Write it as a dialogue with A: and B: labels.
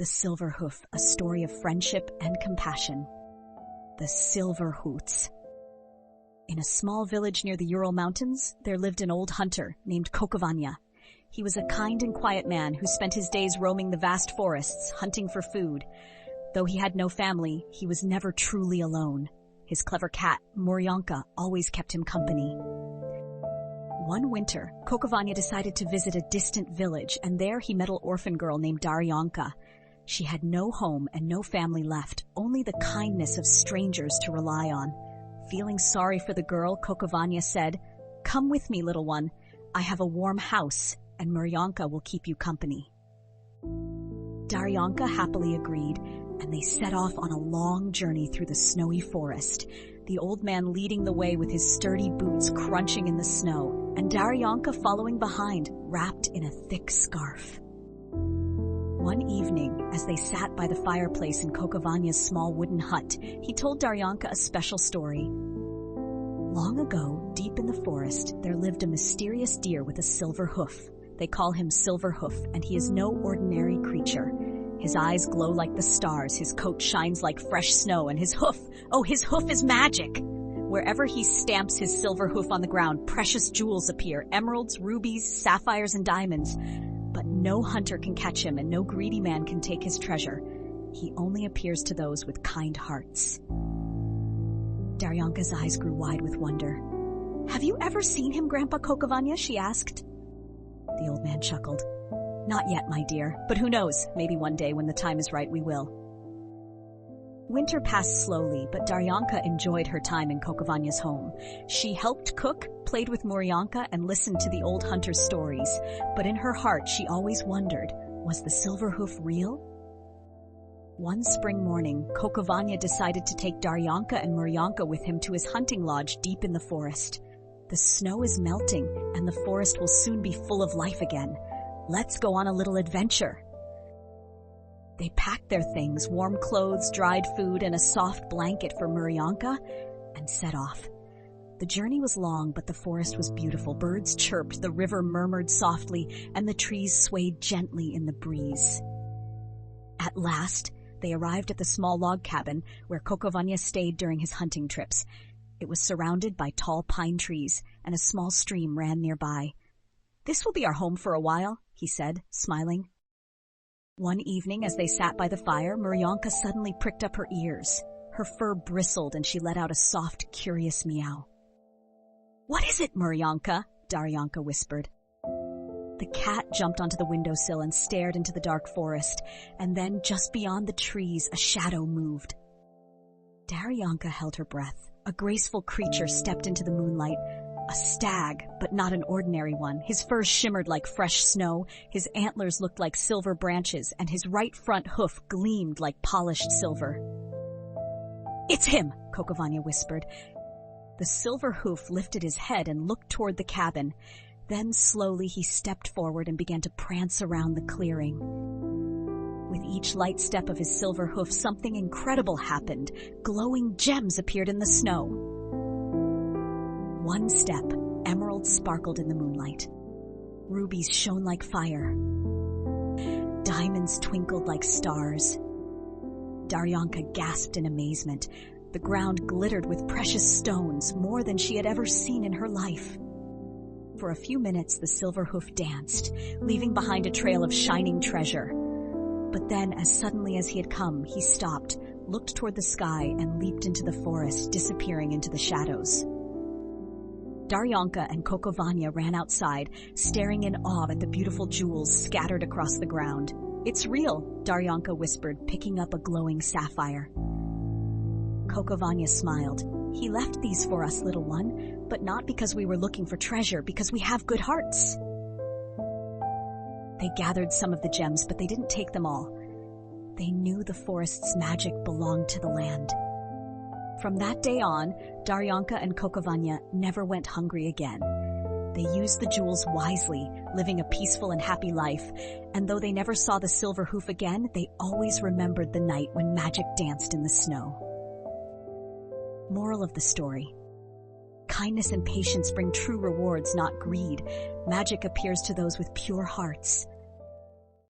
A: The Silver Hoof, a story of friendship and compassion. The Silver Hoots. In a small village near the Ural Mountains, there lived an old hunter named Kokovanya. He was a kind and quiet man who spent his days roaming the vast forests, hunting for food. Though he had no family, he was never truly alone. His clever cat, Muryanka, always kept him company. One winter, Kokovanya decided to visit a distant village, and there he met an orphan girl named Daryanka. She had no home and no family left, only the kindness of strangers to rely on. Feeling sorry for the girl, Kokovanya said, "Come with me, little one. I have a warm house, and Muryanka will keep you company." Daryanka happily agreed, and they set off on a long journey through the snowy forest, the old man leading the way with his sturdy boots crunching in the snow, and Daryanka following behind, wrapped in a thick scarf. One evening, as they sat by the fireplace in Kokovanya's small wooden hut, he told Daryanka a special story. Long ago, deep in the forest, there lived a mysterious deer with a silver hoof. They call him Silver Hoof, and he is no ordinary creature. His eyes glow like the stars, his coat shines like fresh snow, and his hoof is magic! Wherever he stamps his silver hoof on the ground, precious jewels appear, emeralds, rubies, sapphires, and diamonds. But no hunter can catch him, and no greedy man can take his treasure. He only appears to those with kind hearts. Daryanka's eyes grew wide with wonder. "Have you ever seen him, Grandpa Kokovanya?" she asked. The old man chuckled. "Not yet, my dear, but who knows, maybe one day when the time is right we will." Winter passed slowly, but Daryanka enjoyed her time in Kokovanya's home. She helped cook, played with Muryanka, and listened to the old hunter's stories. But in her heart, she always wondered, was the Silver Hoof real? One spring morning, Kokovanya decided to take Daryanka and Muryanka with him to his hunting lodge deep in the forest. The snow is melting, and the forest will soon be full of life again. Let's go on a little adventure. They packed their things, warm clothes, dried food, and a soft blanket for Muryanka, and set off. The journey was long, but the forest was beautiful. Birds chirped, the river murmured softly, and the trees swayed gently in the breeze. At last, they arrived at the small log cabin where Kokovanya stayed during his hunting trips. It was surrounded by tall pine trees, and a small stream ran nearby. "This will be our home for a while," he said, smiling. One evening, as they sat by the fire, Muryanka suddenly pricked up her ears. Her fur bristled, and she let out a soft, curious meow. "What is it, Muryanka?" Daryanka whispered. The cat jumped onto the windowsill and stared into the dark forest, and then, just beyond the trees, a shadow moved. Daryanka held her breath. A graceful creature stepped into the moonlight. A stag, but not an ordinary one. His fur shimmered like fresh snow, his antlers looked like silver branches, and his right front hoof gleamed like polished silver. "It's him," Kokovanya whispered. The Silver Hoof lifted his head and looked toward the cabin. Then slowly he stepped forward and began to prance around the clearing. With each light step of his silver hoof, something incredible happened. Glowing gems appeared in the snow. One step, emeralds sparkled in the moonlight. Rubies shone like fire. Diamonds twinkled like stars. Daryanka gasped in amazement. The ground glittered with precious stones, more than she had ever seen in her life. For a few minutes, the Silver Hoof danced, leaving behind a trail of shining treasure. But then, as suddenly as he had come, he stopped, looked toward the sky, and leaped into the forest, disappearing into the shadows. Daryanka and Kokovanya ran outside, staring in awe at the beautiful jewels scattered across the ground. "It's real," Daryanka whispered, picking up a glowing sapphire. Kokovanya smiled. "He left these for us, little one, but not because we were looking for treasure, because we have good hearts." They gathered some of the gems, but they didn't take them all. They knew the forest's magic belonged to the land. From that day on, Daryanka and Kokovanya never went hungry again. They used the jewels wisely, living a peaceful and happy life, and though they never saw the Silver Hoof again, they always remembered the night when magic danced in the snow. Moral of the story: kindness and patience bring true rewards, not greed. Magic appears to those with pure hearts.